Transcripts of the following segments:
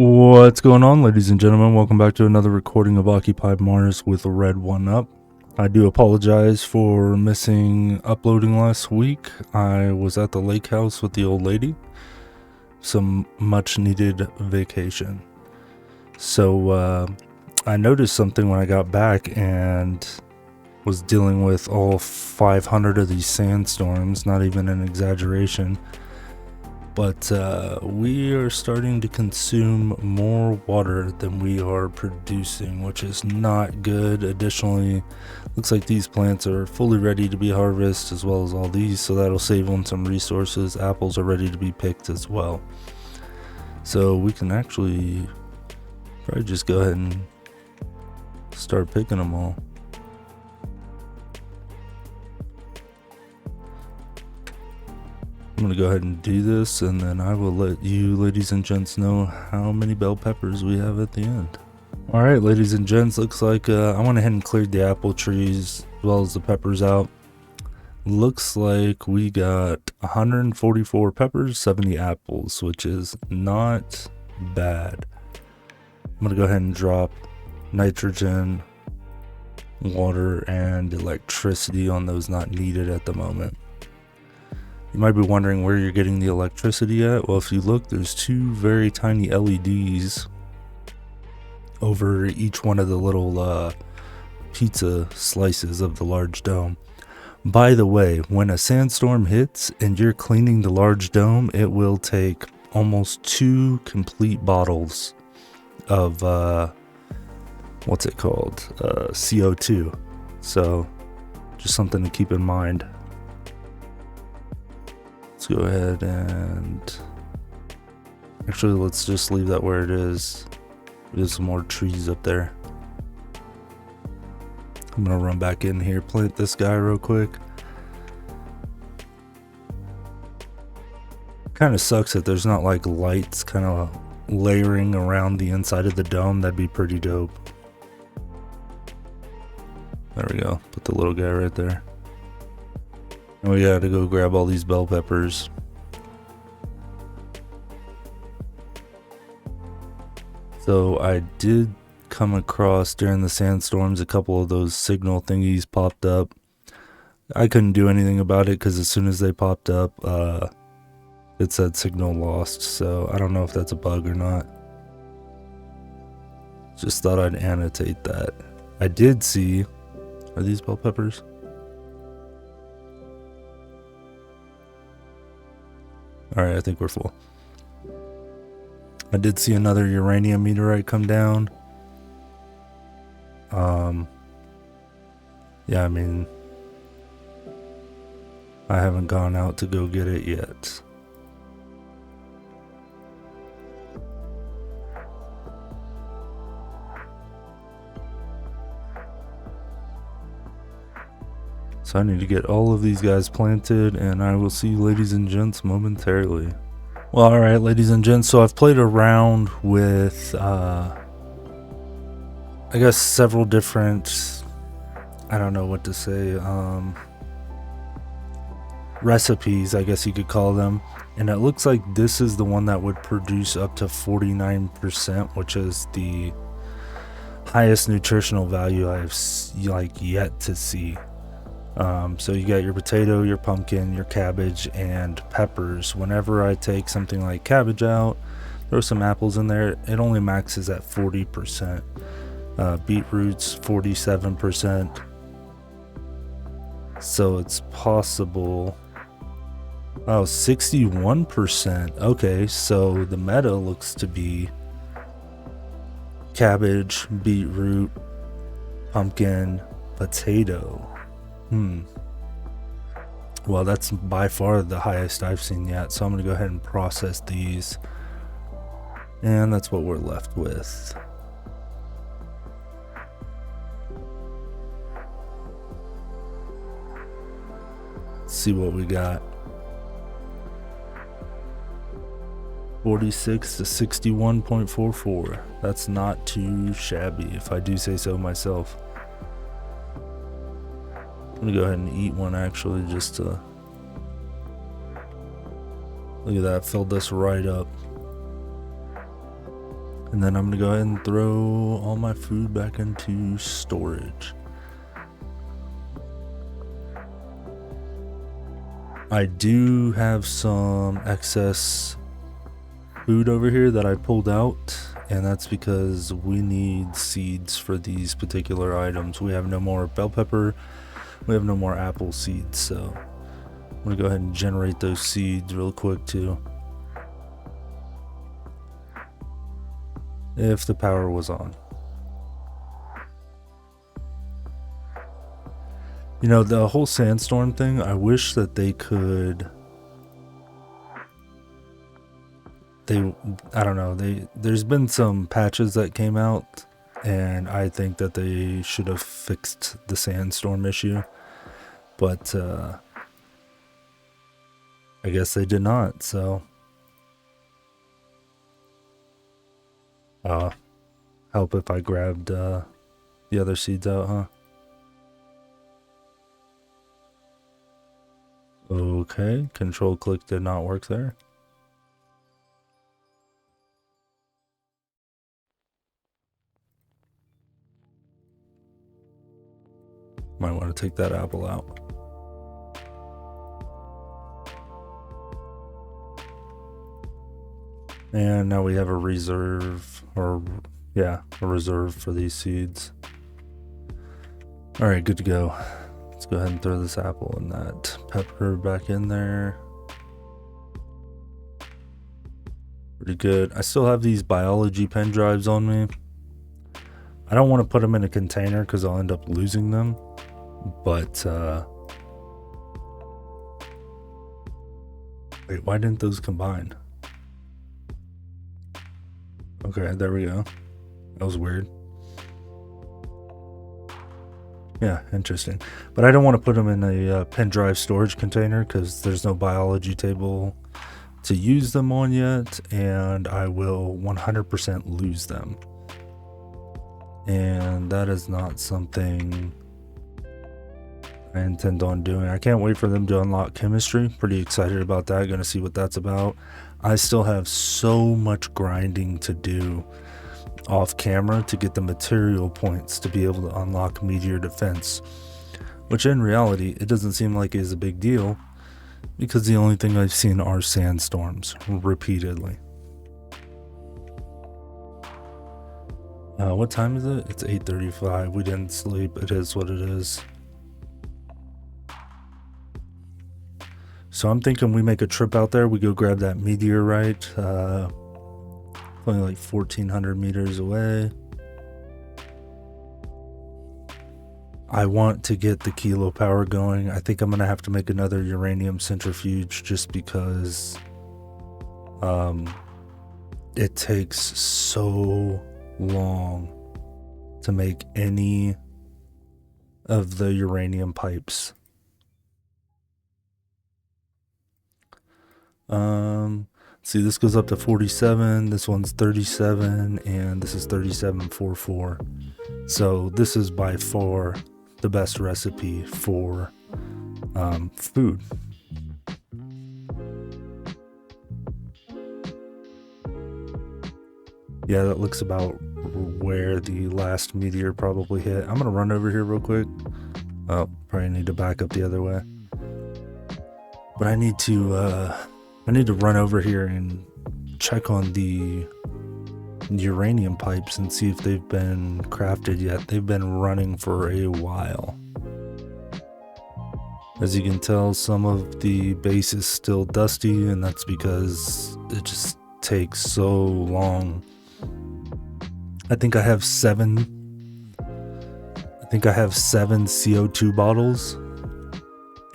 What's going on, ladies and gentlemen? Welcome back to another recording of Occupied Mars with a red one up. I do apologize for missing uploading last week. I was at the lake house with the old lady. Some much needed vacation. So I noticed something when I got back and was dealing with all 500 of these sandstorms, not even an exaggeration. But we are starting to consume more water than we are producing, which is not good. Additionally, looks like these plants are fully ready to be harvested, as well as all these, so that'll save on some resources. Apples are ready to be picked as well. So we can actually probably just go ahead and start picking them all. I'm going to go ahead and do this, and then I will let you ladies and gents know how many bell peppers we have at the end. Alright, ladies and gents, looks like I went ahead and cleared the apple trees as well as the peppers out. Looks like we got 144 peppers, 70 apples, which is not bad. I'm going to go ahead and drop nitrogen, water, and electricity on those not needed at the moment. You might be wondering where you're getting the electricity at. Well, if you look, there's two very tiny LEDs over each one of the little pizza slices of the large dome. By the way, when a sandstorm hits and you're cleaning the large dome, it will take almost 2 complete bottles of what's it called? CO2. So just something to keep in mind. Let's go ahead and actually let's just leave that where it is. There's some more trees up there. I'm gonna run back in here, plant this guy real quick. Kind of sucks that there's not like lights kind of layering around the inside of the dome. That'd be pretty dope. There we go, put the little guy right there. And we gotta go grab all these bell peppers. So I did come across during the sandstorms a couple of those signal thingies popped up. I couldn't do anything about it because as soon as they popped up, it said signal lost. So I don't know if that's a bug or not. Just thought I'd annotate that. I did see, are these bell peppers? Alright, I think we're full. I did see another uranium meteorite come down. Yeah, I mean, I haven't gone out to go get it yet. So I need to get all of these guys planted, and I will see you ladies and gents momentarily. Well, alright ladies and gents, so I've played around with, I guess several different, I don't know what to say, recipes, I guess you could call them. And it looks like this is the one that would produce up to 49%, which is the highest nutritional value I've yet to see. So you got your potato, your pumpkin, your cabbage, and peppers. Whenever I take something like cabbage out, throw some apples in there, it only maxes at 40%. Beetroots, 47%. So it's possible. Oh, 61%. Okay, so the meta looks to be cabbage, beetroot, pumpkin, potato. Well, that's by far the highest I've seen yet, so I'm going to go ahead and process these. And that's what we're left with. Let's see what we got. 46 to 61.44. That's not too shabby, if I do say so myself. I'm gonna go ahead and eat one actually, just to look at that, filled us right up. And then I'm gonna go ahead and throw all my food back into storage. I do have some excess food over here that I pulled out, and that's because we need seeds for these particular items. We have no more bell pepper, we have no more apple seeds, so I'm gonna go ahead and generate those seeds real quick too. If the power was on. You know, the whole sandstorm thing, I wish that they could... I don't know, there's been some patches that came out, and I think that they should have fixed the sandstorm issue, but I guess they did not, so help if I grabbed the other seeds out, huh? Okay, control click did not work there. Might want to take that apple out. And now we have a reserve, or yeah, a reserve for these seeds. All right, good to go. Let's go ahead and throw this apple and that pepper back in there. Pretty good. I still have these biology pen drives on me. I don't want to put them in a container because I'll end up losing them. But, wait, why didn't those combine? Okay, there we go. That was weird. Yeah, interesting. But I don't want to put them in a pen drive storage container because there's no biology table to use them on yet, and I will 100% lose them. And that is not something I intend on doing. I can't wait for them to unlock chemistry. Pretty excited about that. Gonna see what that's about. I still have so much grinding to do off camera to get the material points to be able to unlock meteor defense, which in reality it doesn't seem like is a big deal because the only thing I've seen are sandstorms repeatedly. What time is it? It's 8:35. We didn't sleep. It is what it is. So I'm thinking we make a trip out there. We go grab that meteorite. Only like 1,400 meters away. I want to get the kilo power going. I think I'm going to have to make another uranium centrifuge just because it takes so long to make any of the uranium pipes. See, this goes up to 47, this one's 37, and this is 37.44. So this is by far the best recipe for food. Yeah, that looks about where the last meteor probably hit. I'm gonna run over here real quick. Oh, probably need to back up the other way. But I need to run over here and check on the uranium pipes and see if they've been crafted yet. They've been running for a while. As you can tell, some of the base is still dusty, and that's because it just takes so long. I think I have seven CO2 bottles,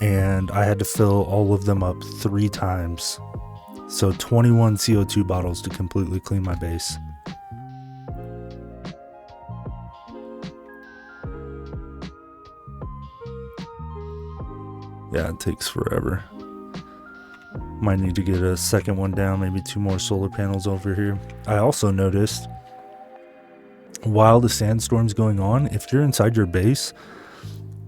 and I had to fill all of them up 3 times. So 21 CO2 bottles to completely clean my base. Yeah, it takes forever. Might need to get a second one down, maybe 2 more solar panels over here. I also noticed while the sandstorm's going on, if you're inside your base,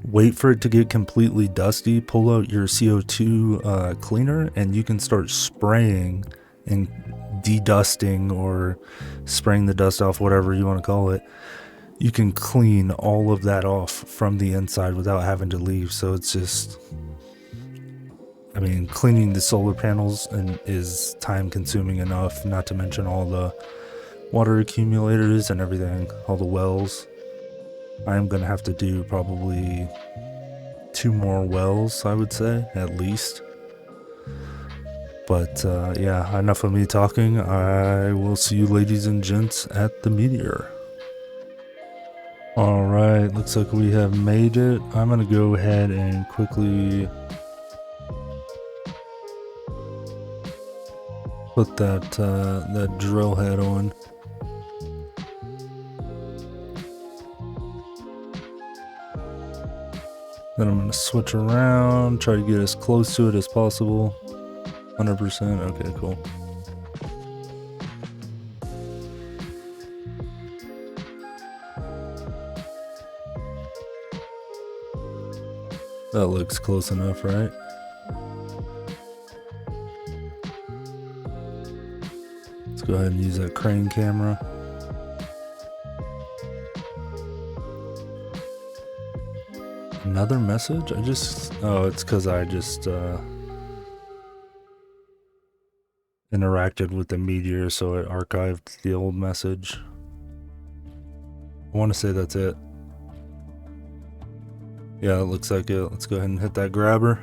wait for it to get completely dusty, pull out your CO2 cleaner, and you can start spraying and de-dusting or spraying the dust off, whatever you want to call it, you can clean all of that off from the inside without having to leave. So it's just, I mean, cleaning the solar panels is time consuming enough, not to mention all the water accumulators and everything, all the wells. I'm gonna have to do probably 2 more wells, I would say, at least. But yeah, enough of me talking. I will see you ladies and gents at the meteor. Alright, looks like we have made it. I'm gonna go ahead and quickly put that drill head on. Then I'm gonna switch around, try to get as close to it as possible. 100%, okay, cool. That looks close enough, right? Let's go ahead and use that crane camera. Another message? Oh, it's because I just interacted with the meteor, so it archived the old message. I want to say that's it. Yeah, it looks like it. Let's go ahead and hit that grabber.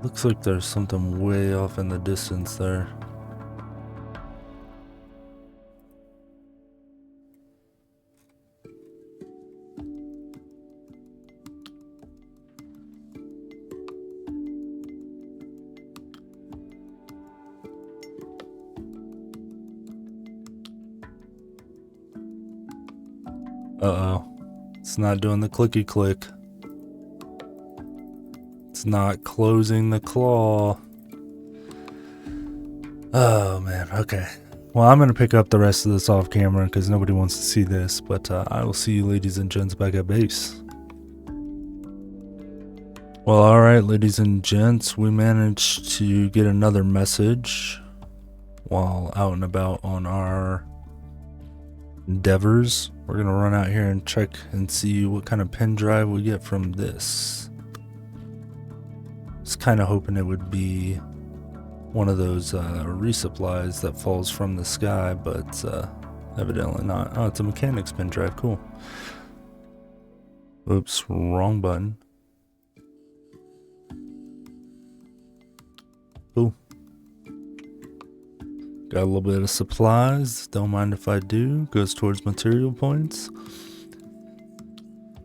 Looks like there's something way off in the distance there. Uh-oh. It's not doing the clicky click. It's not closing the claw. Oh man, okay. Well, I'm going to pick up the rest of this off camera because nobody wants to see this, but I will see you ladies and gents back at base. Well, alright ladies and gents, we managed to get another message while out and about on our endeavors. We're going to run out here and check and see what kind of pen drive we get from this. Just kind of hoping it would be one of those resupplies that falls from the sky, but evidently not. Oh, it's a mechanics pen drive. Cool. Oops, wrong button. Cool. Got a little bit of supplies. Don't mind if I do. Goes towards material points.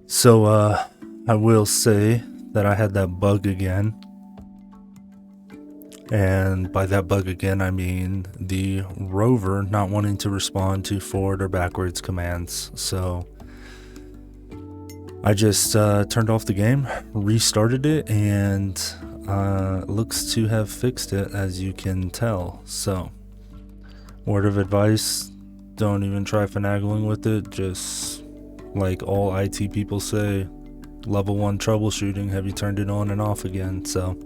So I will say that I had that bug again. And by that bug again, I mean the rover not wanting to respond to forward or backwards commands. So I just turned off the game, restarted it, and looks to have fixed it, as you can tell. So word of advice, don't even try finagling with it. Just like all IT people say, level 1 troubleshooting. Have you turned it on and off again? So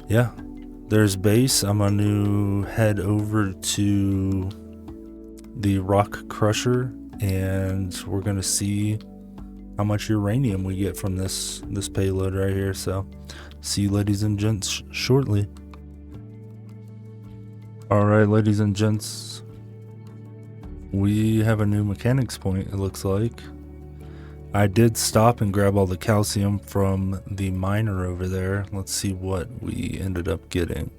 yeah, there's base. I'm going to head over to the rock crusher and we're going to see how much uranium we get from this payload right here. So see you ladies and gents shortly. Alright ladies and gents, we have a new mechanics point, it looks like. I did stop and grab all the calcium from the miner over there. Let's see what we ended up getting.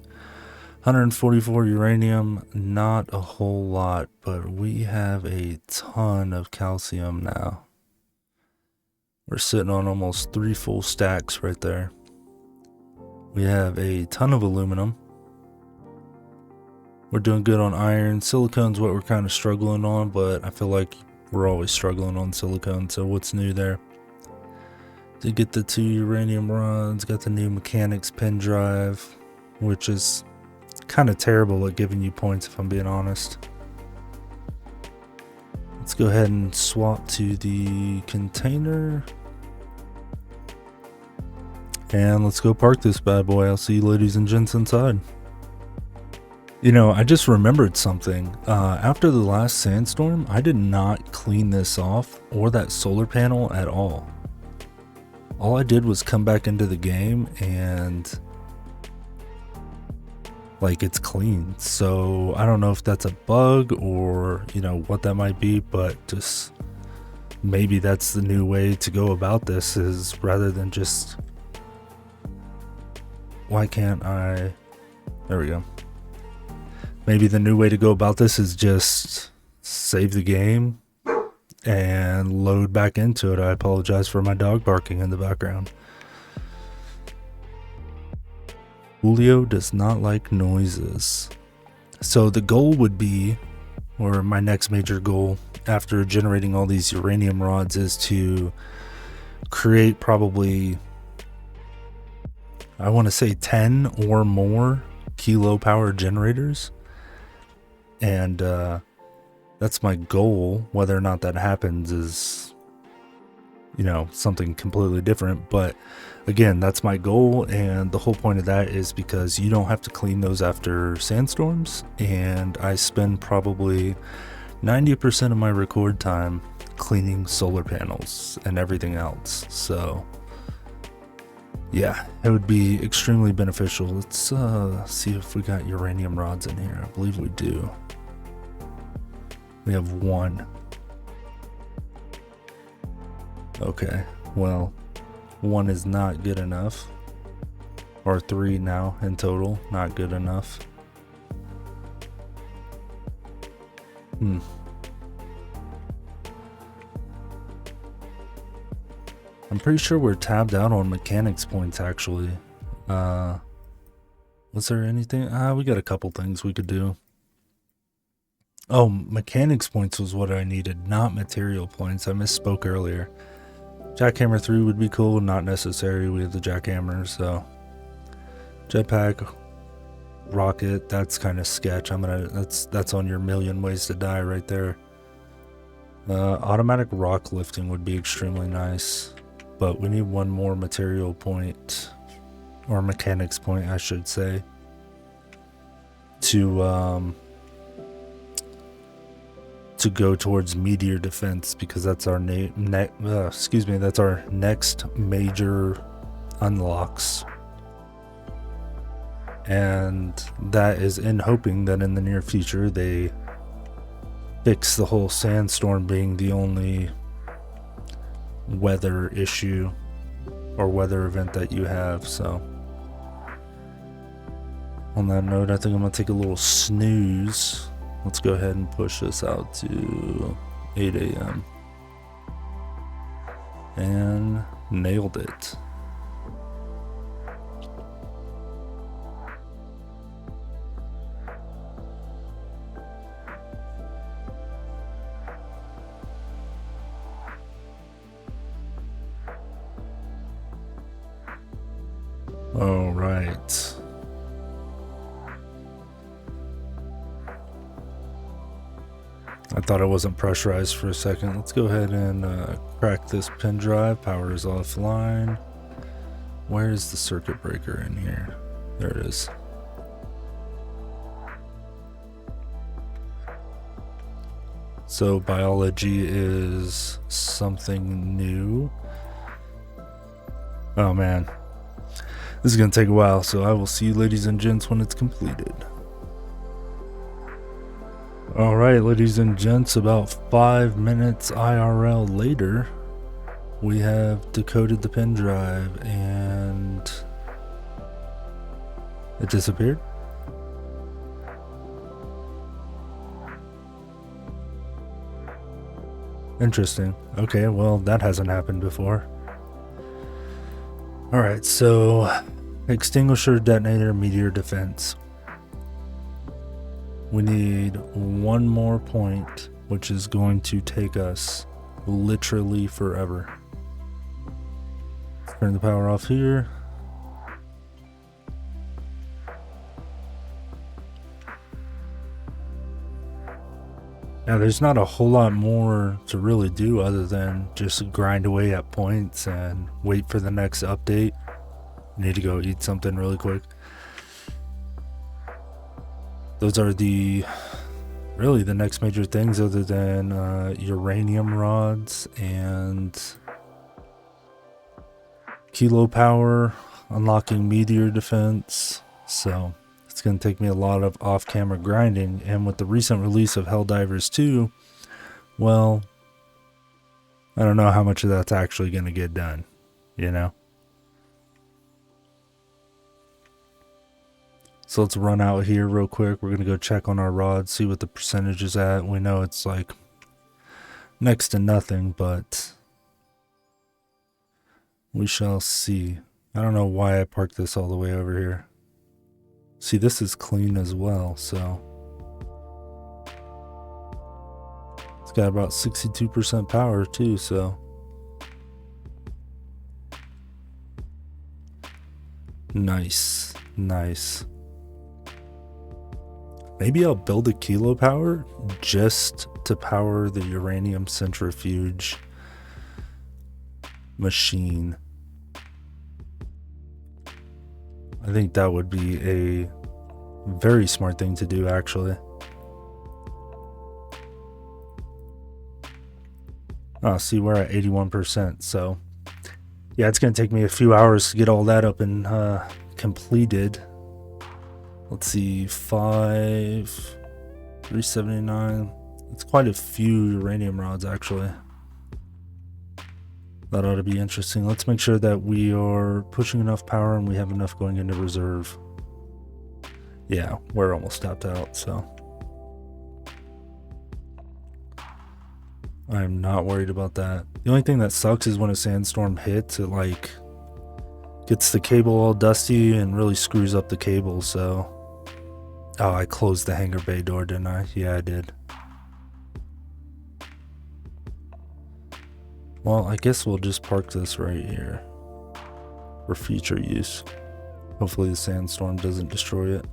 144 uranium, not a whole lot, but we have a ton of calcium now. We're sitting on almost 3 full stacks right there. We have a ton of aluminum. We're doing good on iron. Silicone's what we're kind of struggling on, but I feel like we're always struggling on silicone, so what's new there? Did get the 2 uranium runs, got the new mechanics pen drive, which is kind of terrible at giving you points if I'm being honest. Let's go ahead and swap to the container. And let's go park this bad boy. I'll see you ladies and gents inside. You know, I just remembered something. After the last sandstorm, I did not clean this off or that solar panel at all. All I did was come back into the game and like it's clean. So I don't know if that's a bug or, you know, what that might be, but just maybe that's the new way to go about this, is rather than just, why can't I, there we go. Maybe the new way to go about this is just save the game and load back into it. I apologize for my dog barking in the background. Julio does not like noises. So the goal would be, or my next major goal after generating all these uranium rods, is to create probably, I want to say 10 or more kilo power generators. And that's my goal. Whether or not that happens is, you know, something completely different. But again, that's my goal. And the whole point of that is because you don't have to clean those after sandstorms. And I spend probably 90% of my record time cleaning solar panels and everything else. So yeah, it would be extremely beneficial. Let's see if we got uranium rods in here. I believe we do. We have one. Okay, well, one is not good enough. Or 3 now in total, not good enough. I'm pretty sure we're tabbed out on mechanics points, actually. Was there anything? We got a couple things we could do. Oh, mechanics points was what I needed, not material points. I misspoke earlier. Jackhammer 3 would be cool, not necessary. We have the jackhammer, so. Jetpack, rocket, that's kind of sketch. That's on your million ways to die right there. Automatic rock lifting would be extremely nice. But we need one more material point, or mechanics point, I should say, to go towards meteor defense, because that's our that's our next major unlocks. And that is in hoping that in the near future they fix the whole sandstorm being the only weather issue or weather event that you have. So on that note, I think I'm gonna take a little snooze. Let's go ahead and push this out to 8 a.m. and nailed it. All right. I thought it wasn't pressurized for a second. Let's go ahead and crack this pen drive. Power is offline. Where is the circuit breaker in here? There it is. So biology is something new. Oh man. This is going to take a while, so I will see you ladies and gents when it's completed. Alright, ladies and gents, about 5 minutes IRL later, we have decoded the pen drive and it disappeared. Interesting. Okay, well, that hasn't happened before. Alright, so extinguisher, detonator, meteor defense. We need one more point, which is going to take us literally forever. Turn the power off here. Now, there's not a whole lot more to really do other than just grind away at points and wait for the next update. Need to go eat something really quick. Those are really the next major things other than uranium rods and kilo power, unlocking meteor defense. So it's going to take me a lot of off-camera grinding, and with the recent release of Helldivers 2, well, I don't know how much of that's actually going to get done, you know? So let's run out here real quick. We're going to go check on our rods, see what the percentage is at. We know it's like next to nothing, but we shall see. I don't know why I parked this all the way over here. See, this is clean as well, so it's got about 62% power too, so nice. Maybe I'll build a kilo power just to power the uranium centrifuge machine. I think that would be a very smart thing to do, actually. Oh, see, we're at 81%, so yeah, it's going to take me a few hours to get all that up and completed. Let's see, 379. It's quite a few uranium rods, actually. That ought to be interesting. Let's make sure that we are pushing enough power and we have enough going into reserve. Yeah, we're almost tapped out, so I'm not worried about that. The only thing that sucks is when a sandstorm hits, it like gets the cable all dusty and really screws up the cable, so... Oh, I closed the hangar bay door, didn't I? Yeah, I did. Well, I guess we'll just park this right here for future use. Hopefully the sandstorm doesn't destroy it.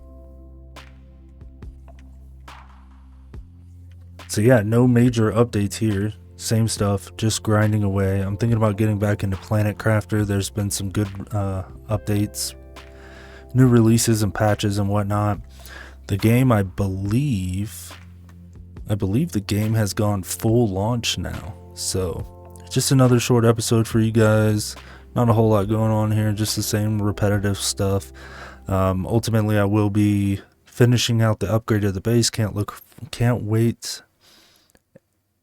So yeah, no major updates here. Same stuff, just grinding away. I'm thinking about getting back into Planet Crafter. There's been some good updates, new releases and patches and whatnot. The game, I believe the game has gone full launch now. So just another short episode for you guys. Not a whole lot going on here, just the same repetitive stuff. Ultimately, I will be finishing out the upgrade of the base. Can't wait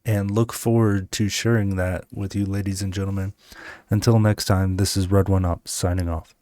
and look forward to sharing that with you, ladies and gentlemen. Until next time, this is Red One Up signing off.